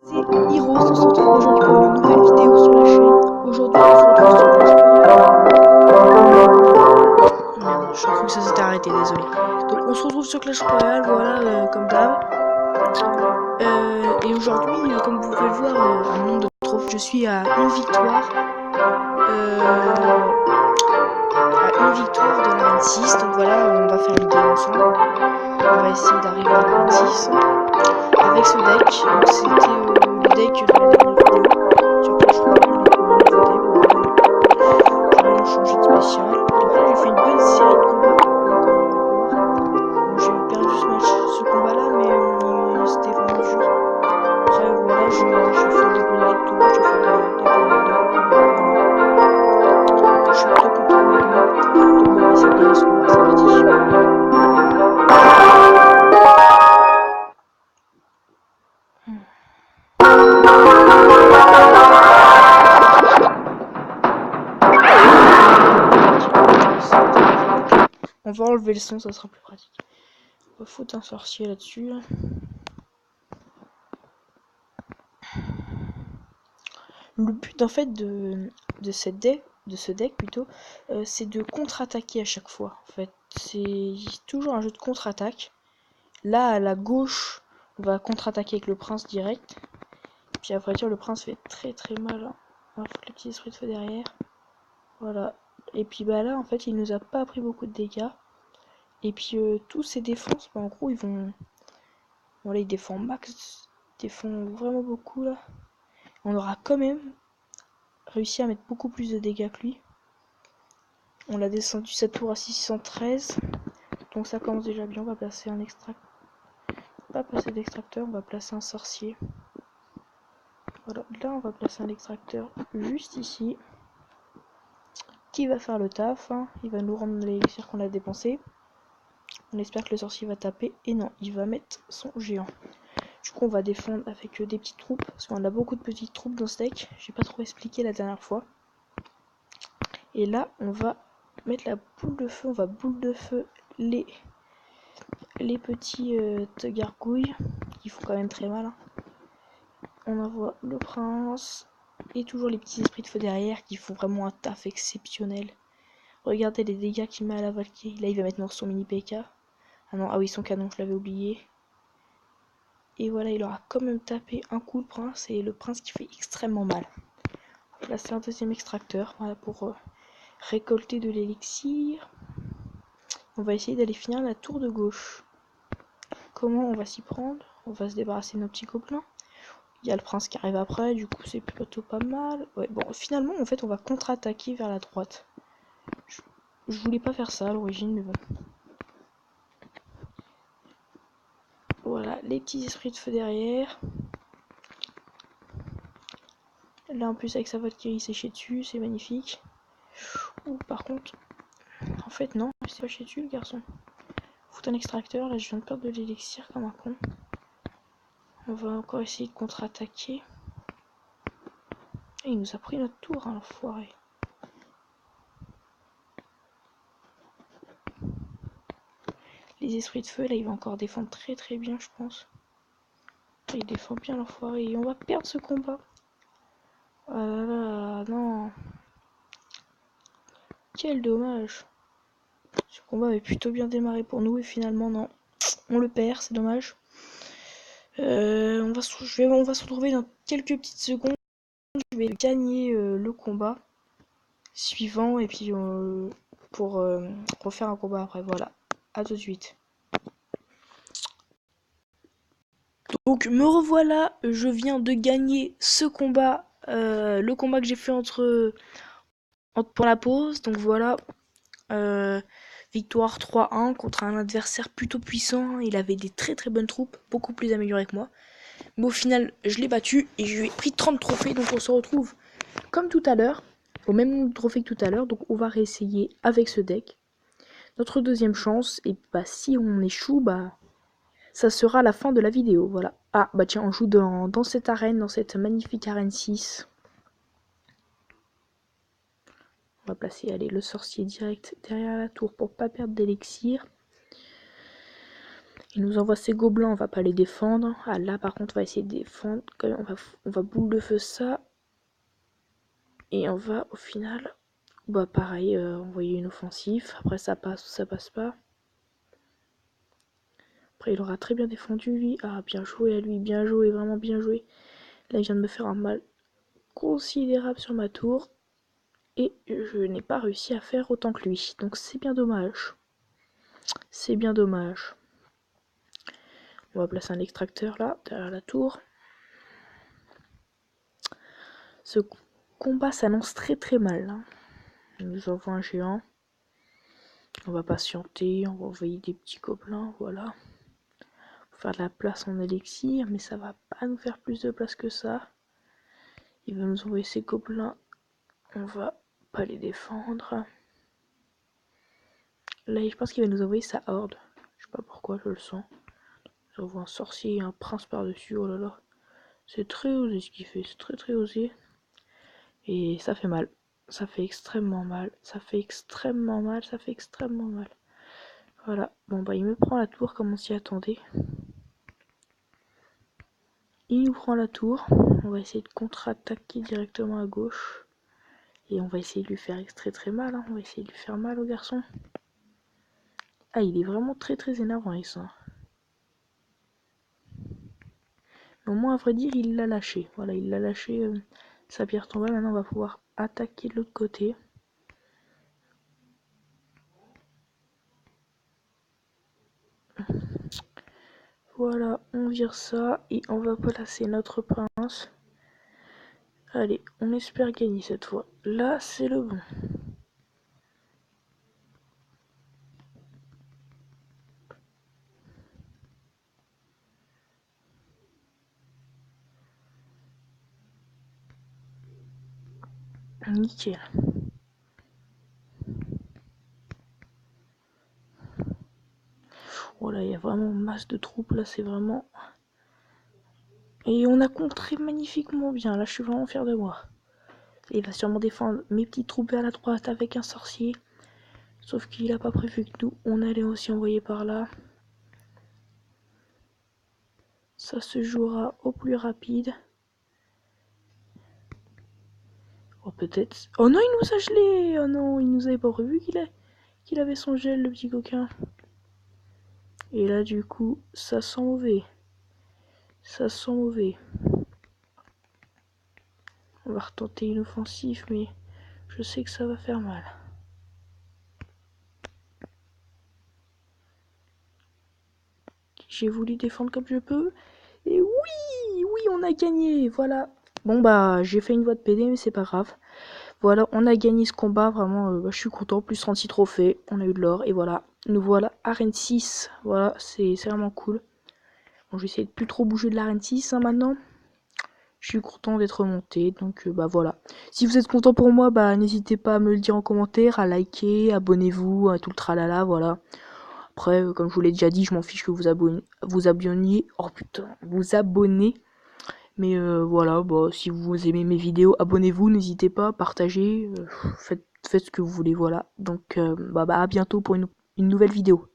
C'est Heroes, on se retrouve aujourd'hui pour une nouvelle vidéo sur la chaîne. Aujourd'hui, on se retrouve sur Clash Royale. Merde, je crois que ça s'était arrêté, désolé. Donc, on se retrouve sur Clash Royale, voilà, comme d'hab. Et aujourd'hui, comme vous pouvez le voir, à mon nombre de trophées, je suis à une victoire. À une victoire de la reine 6. Donc voilà, on va faire une vidéo ensemble. On va essayer d'arriver à la reine 6 avec ce deck. Donc c'était le deck de la dernière vidéo sur Clash Royale, donc nouveau deck, voilà. J'ai rien changé de spécial. Donc là j'ai fait une bonne série de combats, comme on va le voir. Bon, j'ai perdu ce combat là, mais c'était vraiment dur. Après voilà, j'ai fait des bons retours, j'ai fait des bons combats, voilà. Je suis plutôt content de moi. Donc on va essayer de gagner ce combat, c'est parti. On va enlever le son, ça sera plus pratique. On va foutre un sorcier là-dessus. Le but en fait de ce deck plutôt, c'est de contre-attaquer à chaque fois. En fait, c'est toujours un jeu de contre-attaque. Là à la gauche, on va contre-attaquer avec le prince direct. Puis à vrai dire, le prince fait très très mal. Hein. On va foutre le petit esprit de feu derrière. Voilà. Et puis bah là en fait, il nous a pas pris beaucoup de dégâts. Et puis tous ces défenses, bah, en gros, ils vont. Voilà, il défend max, il défend vraiment beaucoup là. On aura quand même réussi à mettre beaucoup plus de dégâts que lui. On l'a descendu cette tour à 613. Donc ça commence déjà bien. On va placer un extracteur. Pas placer d'extracteur, on va placer un sorcier. Voilà, là on va placer un extracteur juste ici. Qui va faire le taf. Hein. Il va nous rendre l'élixir qu'on a dépensé. On espère que le sorcier va taper. Et non, il va mettre son géant. Du coup on va défendre avec des petites troupes. Parce qu'on a beaucoup de petites troupes dans ce deck. J'ai pas trop expliqué la dernière fois. Et là on va mettre la boule de feu. On va boule de feu les petits gargouilles qui font quand même très mal. Hein. On envoie le prince et toujours les petits esprits de feu derrière qui font vraiment un taf exceptionnel. Regardez les dégâts qu'il met à la Valkyrie. Là il va mettre son mini PK. Ah non, ah oui, son canon, je l'avais oublié. Et voilà, il aura quand même tapé un coup le prince, et le prince qui fait extrêmement mal. Là c'est un deuxième extracteur, voilà, pour récolter de l'élixir. On va essayer d'aller finir la tour de gauche. Comment on va s'y prendre? On va se débarrasser de nos petits gobelins. Il y a le prince qui arrive après, du coup c'est plutôt pas mal. Ouais, bon, finalement, en fait, on va contre-attaquer vers la droite. Je voulais pas faire ça à l'origine, mais bon. Voilà, les petits esprits de feu derrière. Là, en plus, avec sa Valkyrie séchée dessus, c'est magnifique. Ouh, par contre, en fait, non, c'est pas chez dessus, le garçon. Fout un extracteur, là, je viens de perdre de l'élixir comme un con. On va encore essayer de contre-attaquer. Et il nous a pris notre tour, hein, l'enfoiré. Les esprits de feu, là, il va encore défendre très très bien, je pense. Il défend bien l'enfoiré. Et on va perdre ce combat. Ah là là, non. Quel dommage. Ce combat avait plutôt bien démarré pour nous et finalement non. On le perd, c'est dommage. On va se retrouver dans quelques petites secondes. Je vais gagner le combat suivant et puis pour refaire un combat après. Voilà. À tout de suite. Donc me revoilà. Je viens de gagner ce combat. Le combat que j'ai fait pour la pause. Donc voilà. Victoire 3-1 contre un adversaire plutôt puissant. Il avait des très très bonnes troupes, beaucoup plus améliorées que moi. Mais au final, je l'ai battu et je lui ai pris 30 trophées. Donc on se retrouve comme tout à l'heure, au même nombre de trophées que tout à l'heure. Donc on va réessayer avec ce deck. Notre deuxième chance, et bah si on échoue, bah ça sera la fin de la vidéo. Voilà. Ah bah tiens, on joue dans cette arène, dans cette magnifique arène 6. On va placer, allez, le sorcier direct derrière la tour pour pas perdre d'élixir. Il nous envoie ses gobelins, on va pas les défendre. Ah là par contre on va essayer de défendre. On va boule de feu ça. Et on va au final, bah pareil, envoyer une offensive. Après ça passe ou ça passe pas. Après il aura très bien défendu lui. Ah bien joué à lui, bien joué, vraiment bien joué. Là il vient de me faire un mal considérable sur ma tour. Et je n'ai pas réussi à faire autant que lui. Donc c'est bien dommage. C'est bien dommage. On va placer un extracteur là, derrière la tour. Ce combat s'annonce très très mal. Hein. Il nous envoie un géant. On va patienter, on va envoyer des petits gobelins, voilà. Faut faire de la place en élixir, mais ça va pas nous faire plus de place que ça. Il va nous envoyer ses gobelins. On va pas les défendre. Là, je pense qu'il va nous envoyer sa horde. Je sais pas pourquoi, je le sens. Il nous envoie un sorcier et un prince par-dessus, oh là là. C'est très osé ce qu'il fait, c'est très très osé. Et ça fait mal. Ça fait extrêmement mal. Ça fait extrêmement mal. Ça fait extrêmement mal. Voilà. Bon bah il me prend la tour comme on s'y attendait. Il nous prend la tour. On va essayer de contre-attaquer directement à gauche. Et on va essayer de lui faire très mal. Hein. On va essayer de lui faire mal au garçon. Ah il est vraiment très très énervant avec ça. Mais au moins à vrai dire il l'a lâché. Voilà il l'a lâché. Sa pierre tombale. Maintenant on va pouvoir attaquer de l'autre côté. Voilà, on vire ça et on va placer notre prince. Allez, on espère gagner cette fois. Là, c'est le bon. Nickel. Voilà, il y a vraiment masse de troupes là, c'est vraiment... Et on a contré magnifiquement bien, là je suis vraiment fier de moi. Il va sûrement défendre mes petites troupes à la droite avec un sorcier. Sauf qu'il a pas prévu que nous, on allait aussi envoyer par là. Ça se jouera au plus rapide. Oh peut-être... Oh non, il nous a gelé. Oh non, il nous avait pas prévu qu'il avait son gel, le petit coquin. Et là du coup, ça sent mauvais. Ça sent mauvais. On va retenter une offensive, mais je sais que ça va faire mal. J'ai voulu défendre comme je peux. Et oui, on a gagné, voilà. Bon bah, j'ai fait une voix de PD, mais c'est pas grave. Voilà, on a gagné ce combat, vraiment, je suis content. Plus 36 trophées, on a eu de l'or, et voilà. Nous voilà, arène 6, voilà, c'est vraiment cool. Bon, je vais essayer de plus trop bouger de l'arène 6 hein, maintenant. Je suis content d'être remonté, donc bah voilà. Si vous êtes content pour moi, bah n'hésitez pas à me le dire en commentaire, à liker, abonnez-vous, à tout le tralala, voilà. Après, comme je vous l'ai déjà dit, je m'en fiche que vous abonniez, oh putain, vous abonnez. Mais voilà, bah si vous aimez mes vidéos, abonnez-vous, n'hésitez pas, partagez, faites ce que vous voulez, voilà. Donc bah à bientôt pour une nouvelle vidéo.